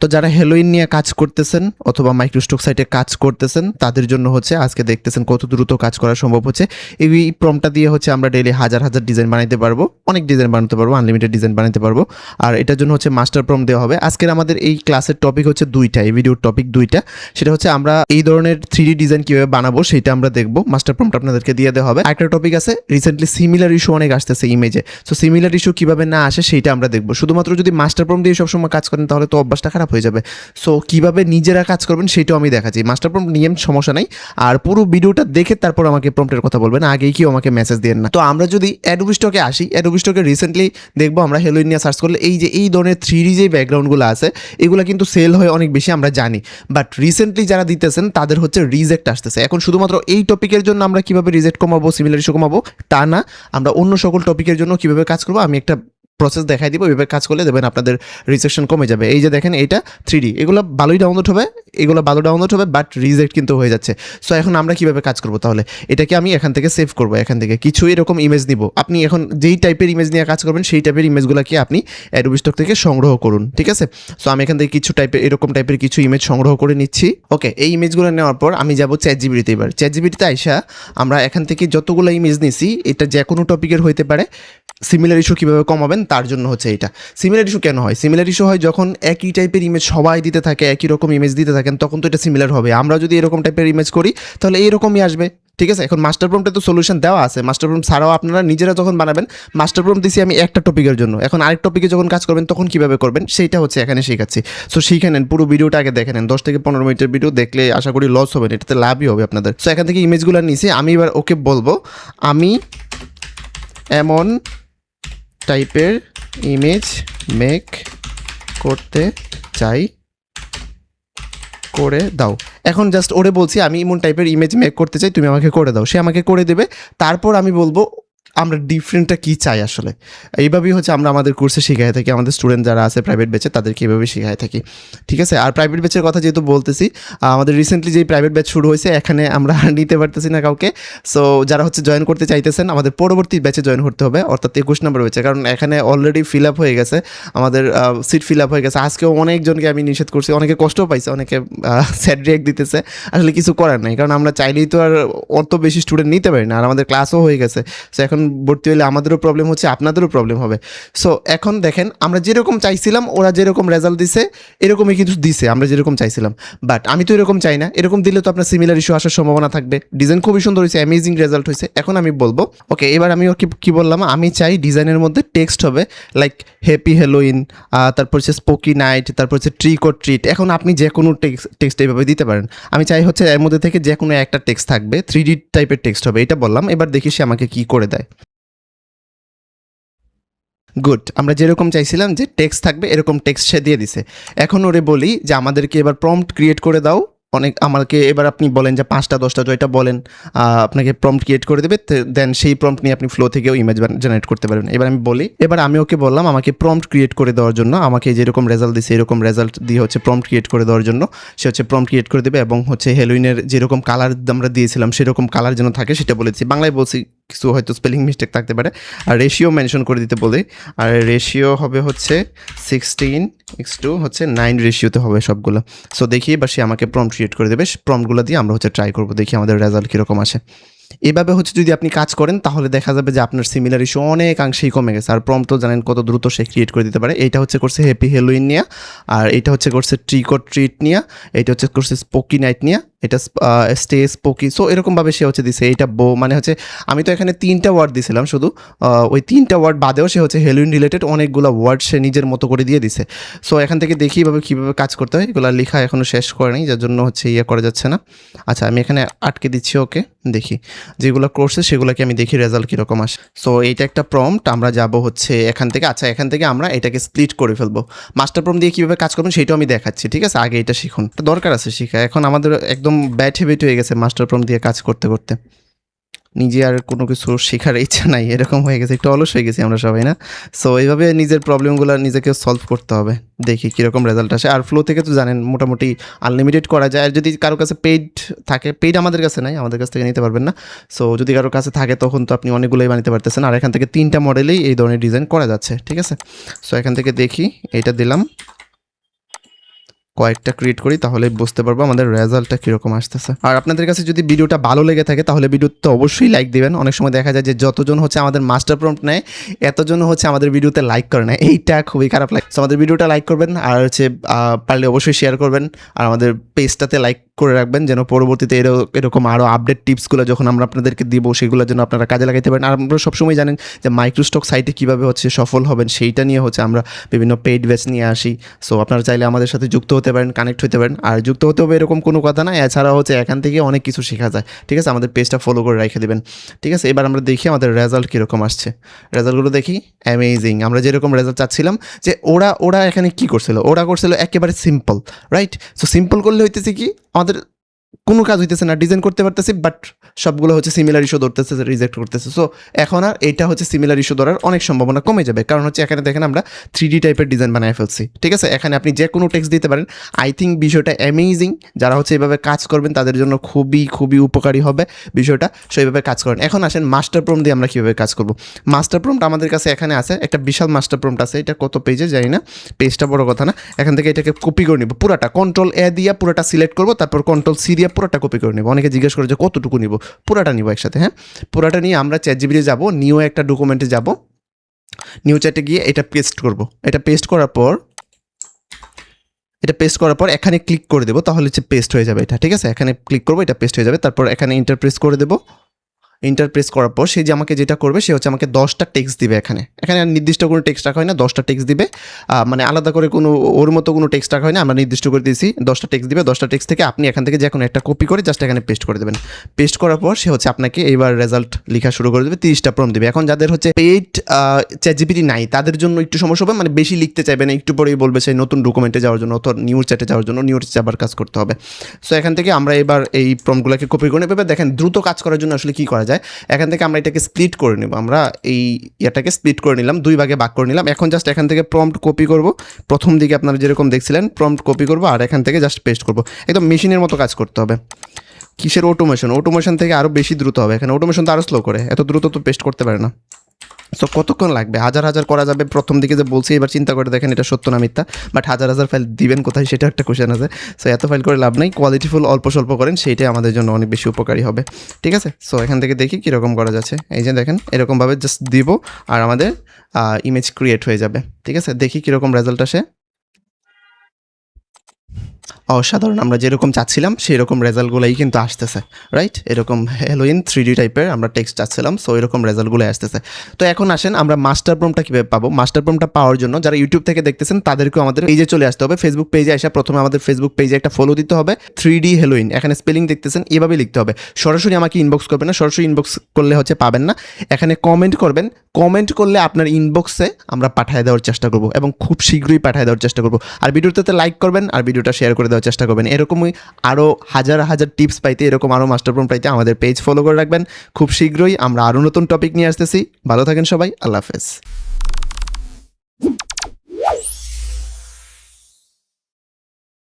তো যারা হ্যালোইন নিয়ে কাজ করতেছেন অথবা মাইক্রোস্টক সাইটে কাজ করতেছেন তাদের জন্য হচ্ছে আজকে দেখতেছেন কত দ্রুত কাজ করা সম্ভব হচ্ছে। এই প্রম্পটটা দিয়ে হচ্ছে আমরা ডেইলি হাজার হাজার ডিজাইন বানাইতে পারবো, অনেক ডিজাইন বানাতে পারবো, আনলিমিটেড ডিজাইন বানাতে পারবো। আর এটার জন্য হচ্ছে মাস্টার প্রম্পট দেওয়া হবে। আজকের আমাদের এই ক্লাসের টপিক হচ্ছে দুইটা, এই ভিডিওর টপিক দুইটা। সেটা হচ্ছে আমরা এই ধরনের 3D ডিজাইন কীভাবে বানাবো সেটা আমরা দেখবো। মাস্টার প্রম্পট আপনাদেরকে দিয়ে দেওয়া হবে। আরেকটা টপিক আছে, রিসেন্টলি সিমিলার ইস্যু অনেক আসতেছে ইমেজে, সো সিমিলার ইস্যু কীভাবে না আসে সেইটা আমরা দেখবো। শুধুমাত্র যদি মাস্টার প্রম্পট দিয়ে সবসময় কাজ করেন তাহলে তো অভ্যাসটা খারাপ হয়ে যাবে। সো কীভাবে নিজেরা কাজ করবেন সেটাও আমি দেখাচ্ছি। মাস্টার প্রম্পট নিয়ে সমস্যা নাই, আর পুরো ভিডিওটা দেখে তারপর আমাকে প্রম্পটের কথা বলবেন, আগেই কেউ আমাকে মেসেজ দেন না। তো আমরা যদি অ্যাডোবি স্টকে আসি, অ্যাডোবি স্টকে রিসেন্টলি দেখবো আমরা হ্যালোইন নিয়ে সার্চ করলে এই যে এই ধরনের 3D যে ব্যাকগ্রাউন্ডগুলো আছে এগুলো কিন্তু সেল হয় অনেক বেশি, আমরা জানি। বাট রিসেন্টলি যারা দিতেছেন তাদের হচ্ছে রিজেক্ট আসতেছে। এখন শুধুমাত্র এই টপিকের জন্য আমরা কীভাবে রিজেক্ট কমাবো, সিমিলার ইস্যু কমাবো তা না, আমরা অন্য সকল টপিকের জন্য কীভাবে কাজ করবো আমি একটা প্রসেস দেখাই দিব। এভাবে কাজ করলে দেবেন আপনাদের রিজেকশন কমে যাবে। এই যে দেখেন এটা 3D, এগুলো ভালোই ডাউনলোড হবে, এগুলো ভালো ডাউনলোড হবে, বাট রিজেক্ট কিন্তু হয়ে যাচ্ছে। সো এখন আমরা কীভাবে কাজ করবো তাহলে, এটাকে আমি এখান থেকে সেভ করবো, এখান থেকে কিছু এরকম ইমেজ নিব। আপনি এখন যেই টাইপের ইমেজ নিয়ে কাজ করবেন সেই টাইপের ইমেজগুলোকে আপনি অ্যাডোবি স্টক থেকে সংগ্রহ করুন, ঠিক আছে। সো আমি এখান থেকে কিছু টাইপের এরকম টাইপের কিছু ইমেজ সংগ্রহ করে নিচ্ছি। ওকে, এই ইমেজগুলো নেওয়ার পর আমি যাবো চ্যাটজিপিটিতে। এবার চ্যাটজিপিটিতে আইসা আমরা এখান থেকে যতগুলো ইমেজ নিছি এটা যে কোনো টপিকের হইতে পারে। সিমিলার ইস্যু কীভাবে কমাবেন তার জন্য হচ্ছে এটা। সিমিলার ইস্যু কেন হয়? সিমিলার ইস্যু হয় যখন একই টাইপের ইমেজ সবাই দিতে থাকে, একই রকম ইমেজ দিতে থাকেন, তখন তো এটা সিমিলার হবে। আমরা যদি এরকম টাইপের ইমেজ করি তাহলে এইরকমই আসবে, ঠিক আছে। এখন মাস্টার প্রম্পটে তো সলিউশন দেওয়া আছে। মাস্টার প্রম্পট ছাড়াও আপনারা নিজেরা যখন বানাবেন, মাস্টার প্রম্পট দিছি আমি একটা টপিকের জন্য, এখন আরেক টপিকে যখন কাজ করবেন তখন কীভাবে করবেন সেইটা হচ্ছে এখানে শেখাচ্ছি। সো শিখে নেন, পুরো ভিডিওটা আগে দেখে নেন। 10 থেকে 15 মিনিটের ভিডিও দেখলে আশা করি লস হবে না, এটাতে লাভই হবে আপনাদের। সো এখান থেকে ইমেজগুলো নিয়েছি, আমি এবার ওকে বলবো আমি এমন টাইপের ইমেজ মেক করতে চাই, করে দাও। এখন জাস্ট ওরে বলছি আমি এমন টাইপের ইমেজ মেক করতে চাই, তুমি আমাকে করে দাও। সে আমাকে করে দেবে। তারপর আমি বলবো আমরা ডিফারেন্টটা কী চাই আসলে। এইভাবেই হচ্ছে আমরা আমাদের কোর্সে শেখাই থাকি, আমাদের স্টুডেন্ট যারা আছে প্রাইভেট ব্যাচে তাদেরকে এইভাবে শেখাই থাকি, ঠিক আছে। আর প্রাইভেট ব্যাচের কথা যেহেতু বলতেছি, আমাদের রিসেন্টলি যেই প্রাইভেট ব্যাচ শুরু হয়েছে এখানে আমরা নিতে পারতেছি না কাউকে। সো যারা হচ্ছে জয়েন করতে চাইতেছেন আমাদের পরবর্তী ব্যাচে জয়েন করতে হবে, অর্থাৎ 21 নম্বর ব্যাচে, কারণ এখানে অলরেডি ফিল আপ হয়ে গেছে, আমাদের সিট ফিল আপ হয়ে গেছে। আজকেও অনেকজনকে আমি নিষেধ করছি, অনেকে কষ্টও পাইছে, অনেকে স্যাড রিঅ্যাক্ট দিতেছে। আসলে কিছু করার নেই, কারণ আমরা চাইলেই তো আর অত বেশি স্টুডেন্ট নিতে পারি না, আর আমাদের ক্লাসও হয়ে গেছে। সো এখন ভর্তি হলে আমাদেরও প্রবলেম হচ্ছে, আপনাদেরও প্রবলেম হবে। সো এখন দেখেন আমরা যেরকম চাইছিলাম, ওরা যেরকম রেজাল্ট দিছে এরকমই কিন্তু দিছে, আমরা যেরকম চাইছিলাম। বাট আমি তো এরকম চাই না, এরকম দিলে তো আপনার সিমিলার ইস্যু আসার সম্ভাবনা থাকবে। ডিজাইন খুবই সুন্দর হয়েছে, অ্যামেজিং রেজাল্ট হয়েছে। এখন আমি বলবো ওকে, এবার আমি ওকে কী বললাম, আমি চাই ডিজাইনের মধ্যে টেক্সট হবে লাইক হ্যাপি হ্যালোইন, তারপর হচ্ছে স্পোকি নাইট, তারপর হচ্ছে ট্রিক অর ট্রিট। এখন আপনি যে কোনো টেক্সট এইভাবে দিতে পারেন। আমি চাই হচ্ছে এর মধ্যে থেকে যে কোনো একটা টেক্সট থাকবে, 3D টাইপের টেক্সট হবে, এটা বললাম। এবার দেখি সে আমাকে কী করে দেয়। গুড, আমরা যেরকম চাইছিলাম যে টেক্সট থাকবে এরকম টেক্সট সে দিয়ে দিছে। এখন ওরে বলি যে আমাদেরকে এবার প্রম্পট ক্রিয়েট করে দাও। আমাকে এবার আপনি বলেন যে 5টা 10টা যেটা বলেন, আপনাকে প্রম্পট ক্রিয়েট করে দেবে, দেন সেই প্রম্পট নিয়ে আপনি ফ্লো থেকেও ইমেজ জেনারেট করতে পারবেন। এবার আমি বলি, এবার আমি ওকে বললাম আমাকে প্রম্পট ক্রিয়েট করে দেওয়ার জন্য, আমাকে যেরকম রেজাল্ট দিছে এরকম রেজাল্ট দিয়ে হচ্ছে প্রম্পট ক্রিয়েট করে দেওয়ার জন্য। সে হচ্ছে প্রম্পট ক্রিয়েট করে দেবে এবং হচ্ছে হ্যালোইনের যেরকম কালার আমরা দিয়েছিলাম সেরকম কালার যেন থাকে সেটা বলেছি। বাংলায় বলছি, কিছু হয়তো স্পেলিং মিস্টেক থাকতে পারে। আর রেশিও মেনশন করে দিতে বলি, আর রেশিও হবে হচ্ছে 16:9 হচ্ছে 9 রেশিওতে হবে সবগুলো। সো দেখি এবার সে আমাকে প্রম্পট ক্রিয়েট করে দেবে। প্রম্পটগুলো দিয়ে আমরা হচ্ছে ট্রাই করবো, দেখি আমাদের রেজাল্ট কীরকম আসে। এভাবে হচ্ছে যদি আপনি কাজ করেন তাহলে দেখা যাবে যে আপনার সিমিলার ইস্যু অনেকাংশেই কমে গেছে। আর প্রম্পট তো জানেন কত দ্রুত সে ক্রিয়েট করে দিতে পারে। এইটা হচ্ছে করছে হ্যাপি হ্যালোইন নিয়ে, আর এটা হচ্ছে করছে ট্রিক অর ট্রিট নিয়ে, এটা হচ্ছে করছে স্পোকি নাইট নিয়ে, এটা স্টে স্পোকি। সো এরকমভাবে সে হচ্ছে দিছে। এইটা বো মানে হচ্ছে আমি তো এখানে 3টা ওয়ার্ড দিছিলাম শুধু, ওই 3টা ওয়ার্ড বাদেও সে হচ্ছে হ্যালোইন রিলেটেড অনেকগুলো ওয়ার্ড সে নিজের মতো করে দিয়ে দিছে। সো এখান থেকে দেখি কীভাবে কাজ করতে হয়। এগুলো লেখা এখনও শেষ করে নেই, যার জন্য হচ্ছে করা যাচ্ছে না। আচ্ছা, আমি এখানে আটকে দিচ্ছি ওকে, দেখি যেগুলো করছে সেগুলোকে আমি দেখি রেজাল্ট কীরকম আসে। সো এইটা একটা প্রম্পট, আমরা যাব হচ্ছে এখান থেকে। আচ্ছা, এখান থেকে আমরা এটাকে স্প্লিট করে ফেলবো। মাস্টার প্রম্পট দিয়ে কীভাবে কাজ করবেন সেটাও আমি দেখাচ্ছি, ঠিক আছে। আগে এটা শিখুন, দরকার আছে শিখা। এখন আমাদের একদম ব্যাড হ্যাবিট হয়ে গেছে মাস্টার প্রম্পট দিয়ে কাজ করতে করতে, নিজে আর কোনো কিছু শেখার ইচ্ছা নাই, এরকম হয়ে গেছে, একটু অলস হয়ে গেছি আমরা সবাই, না? সো এইভাবে নিজের প্রবলেমগুলো নিজেকে সলভ করতে হবে, দেখি কীরকম রেজাল্ট আসে। আর ফ্লো থেকে তো জানেন মোটামুটি আনলিমিটেড করা যায়। আর যদি কারো কাছে পেইড থাকে, পেইড আমাদের কাছে নাই, আমাদের কাছ থেকে নিতে পারবেন না। সো যদি কারো কাছে থাকে তখন তো আপনি অনেকগুলোই বানাতে পারতেছেন। আর এখান থেকে 3টা মডেলেই এই ধরনের ডিজাইন করা যাচ্ছে, ঠিক আছে। সো এখান থেকে দেখি, এইটা দিলাম, কয়েকটা ক্রিয়েট করি তাহলে বুঝতে পারবো আমাদের রেজাল্টটা কীরকম আসতেছে। আর আপনাদের কাছে যদি ভিডিওটা ভালো লেগে থাকে তাহলে ভিডিওতে অবশ্যই লাইক দিবেন। অনেক সময় দেখা যায় যে যতজন হচ্ছে আমাদের মাস্টার প্রম্পট নেয় এতজন হচ্ছে আমাদের ভিডিওতে লাইক করে না, এইটা খুবই খারাপ লাগে। সো আমাদের ভিডিওটা লাইক করবেন আর হচ্ছে পারলে অবশ্যই শেয়ার করবেন আর আমাদের পেজটাতে লাইক করে রাখবেন যেন পরবর্তীতে এরকম আরও আপডেট টিপসগুলো যখন আমরা আপনাদেরকে দিব সেগুলোর জন্য আপনারা কাজে লাগাইতে পারেন। আর আমরা সবসময় জানেন যে মাইক্রোস্টক সাইটে কীভাবে হচ্ছে সফল হবেন সেইটা নিয়ে হচ্ছে আমরা বিভিন্ন পেইড ব্যাচ নিয়ে আসি। সো আপনারা চাইলে আমাদের সাথে যুক্ত হতে পারেন, কানেক্ট হতে পারেন। আর যুক্ত হতে হবে এরকম কোনো কথা না, এছাড়াও হচ্ছে এখান থেকে অনেক কিছু শেখা যায়। ঠিক আছে, আমাদের পেজটা ফলো করে রেখে দেবেন। ঠিক আছে, এবার আমরা দেখি আমাদের রেজাল্ট কীরকম আসছে। রেজাল্টগুলো দেখি, অ্যামেজিং। আমরা যেরকম রেজাল্ট চাচ্ছিলাম যে ওরা এখানে কী করছিল, ওরা করছিল একেবারে সিম্পল, রাইট? সো সিম্পল করলে হইতেছে কি আমাদের কোনো কাজ হইতেছে না, ডিজাইন করতে পারতেছি বাট সবগুলো হচ্ছে সিমিলার ইস্যু ধরতেছে, রিজেক্ট করতেছে। সো এখন আর এটা হচ্ছে সিমিলার ইস্যু ধরার অনেক সম্ভাবনা কমে যাবে, কারণ হচ্ছে এখানে দেখেন আমরা 3D টাইপের ডিজাইন বানিয়ে ফেলছি। ঠিক আছে, এখানে আপনি যে কোনো টেক্সট দিতে পারেন। আই থিঙ্ক বিষয়টা অ্যামেজিং। যারা হচ্ছে এভাবে কাজ করবেন তাদের জন্য খুবই খুবই উপকারী হবে বিষয়টা। সো এইভাবে কাজ করেন। এখন আসেন মাস্টার প্রম্পট দিয়ে আমরা কীভাবে কাজ করব। মাস্টার প্রম্পট আমাদের কাছে এখানে আছে, একটা বিশাল মাস্টার প্রম্পট আছে। এটা কত পেজে জানি না, পেজটা বড় কথা না। এখান থেকে এটাকে কপি করে নিব পুরাটা, Ctrl+A দিয়ে পুরাটা সিলেক্ট করবো, তারপর Ctrl+C দিয়ে পুরাটা কপি করে নেব। অনেকে জিজ্ঞেস করে যে কতটুকু নিব, পুরাটা নিব একসাথে। হ্যাঁ, পুরাটা নিয়ে আমরা চ্যাটজিপিটি যাব, নিউ একটা ডকুমেন্টে যাব, নিউ চ্যাটে গিয়ে এটা পেস্ট করব। এটা পেস্ট করার পর এখানে ক্লিক করে দেবো, তাহলে হচ্ছে পেস্ট হয়ে যাবে এটা। ঠিক আছে, এখানে ক্লিক করবো, এটা পেস্ট হয়ে যাবে। তারপর এখানে ইন্টারপ্রেস করে দেবো। ইন্টারপ্রেস করার পর সে যে আমাকে যেটা করবে সে হচ্ছে আমাকে 10টা টেক্সট দিবে। এখানে আর নির্দিষ্ট কোনো টেক্সট রাখা হয় না, 10টা টেক্সট দিবে। মানে আলাদা করে কোনো ওর মতো কোনো টেক্সট রাখা হয় না, আমরা নির্দিষ্ট করে দিয়েছি 10টা টেক্সট দিবে। 10টা টেক্সট থেকে আপনি এখান থেকে যে কোনো একটা কপি করে জাস্ট এখানে পেস্ট করে দেবেন। পেস্ট করার পর সে হচ্ছে আপনাকে এইবার রেজাল্ট লেখা শুরু করে দেবে, 30টা প্রম্পট দিবে। এখন যাদের হচ্ছে পেইড চ্যাটজিপিটি নাই তাদের জন্য একটু সমস্যা হবে, মানে বেশি লিখতে চাইবে না, একটু পরেই বলবে সেই নতুন ডকুমেন্টে যাওয়ার জন্য অথবা নিউ চ্যাটে যাওয়ার জন্য, নিউ চ্যাটে আবার কাজ করতে হবে। সো এখান থেকে আমরা এবার এই প্রম্পটগুলোকে কপি করে নেবে। দেখেন দ্রুত কাজ করার জন্য আসলে কী করা যায়, এখান থেকে আমরা এটাকে স্প্লিট করে নেব। আমরা এই ইয়াটাকে স্প্লিট করে নিলাম, 2 ভাগে ভাগ করে নিলাম। এখন জাস্ট এখান থেকে প্রম্পট কপি করব, প্রথম দিকে আপনারা যেরকম দেখছিলেন প্রম্পট কপি করব আর এখান থেকে জাস্ট পেস্ট করব। একদম মেশিনের মতো কাজ করতে হবে। কিসের অটোমেশন থেকে আরও বেশি দ্রুত হবে। এখানে অটোমেশন তো আরও স্লো করে, এত দ্রুত তো পেস্ট করতে পারে না। সো কতক্ষণ লাগবে, হাজার করা যাবে। প্রথম দিকে যে বলছি, এবার চিন্তা করে দেখেন এটা সত্য না মিথ্যা। বাট হাজার ফাইল দিবেন কোথায় সেটা একটা কোশ্চেন আছে। সো এত ফাইল করে লাভ নাই, কোয়ালিটিফুল অল্প স্বল্প করেন, সেইটাই আমাদের জন্য অনেক বেশি উপকারী হবে। ঠিক আছে, সো এখান থেকে দেখি কীরকম করা যাচ্ছে। এই যে দেখেন এরকমভাবে জাস্ট দিব আর আমাদের ইমেজ ক্রিয়েট হয়ে যাবে। ঠিক আছে, দেখি কীরকম রেজাল্ট আসে। অসাধারণ, আমরা যেরকম চাচ্ছিলাম সেই রকম রেজাল্টগুলোই কিন্তু আসতেছে, রাইট? এরকম হ্যালোইন 3D টাইপের আমরা টেক্সট চাচ্ছিলাম, সো এরকম রেজাল্টগুলো আসতেছে। তো এখন আসেন আমরা মাস্টার প্রম্পটটা কীভাবে পাবো। মাস্টার প্রম্পটটা পাওয়ার জন্য যারা ইউটিউব থেকে দেখতেছেন তাদেরকেও আমাদের পেজে চলে আসতে হবে। ফেসবুক পেজে আসা প্রথমে আমাদের ফেসবুক পেজে একটা ফলো দিতে হবে। 3D হ্যালোইন, এখানে স্পেলিং দেখতেছেন, এভাবে লিখতে হবে। সরাসরি আমাকে ইনবক্স করবেন না, সরাসরি ইনবক্স করলে হচ্ছে পাবেন না। এখানে কমেন্ট করবেন, কমেন্ট করলে আপনার ইনবক্সে আমরা পাঠিয়ে দেওয়ার চেষ্টা করব এবং খুব শীঘ্রই পাঠিয়ে দেওয়ার চেষ্টা করব। আর ভিডিওটাতে লাইক করবেন আর ভিডিওটা শেয়ার করে দেওয়ার চেষ্টা করবেন। এরকমই আরও হাজার টিপস পাইতে, এরকম আরও মাস্টার প্রম্পট পাইতে আমাদের পেজ ফলো করে রাখবেন। খুব শীঘ্রই আমরা আরও নতুন টপিক নিয়ে আসতেছি। ভালো থাকেন সবাই, আল্লাহ হাফেজ।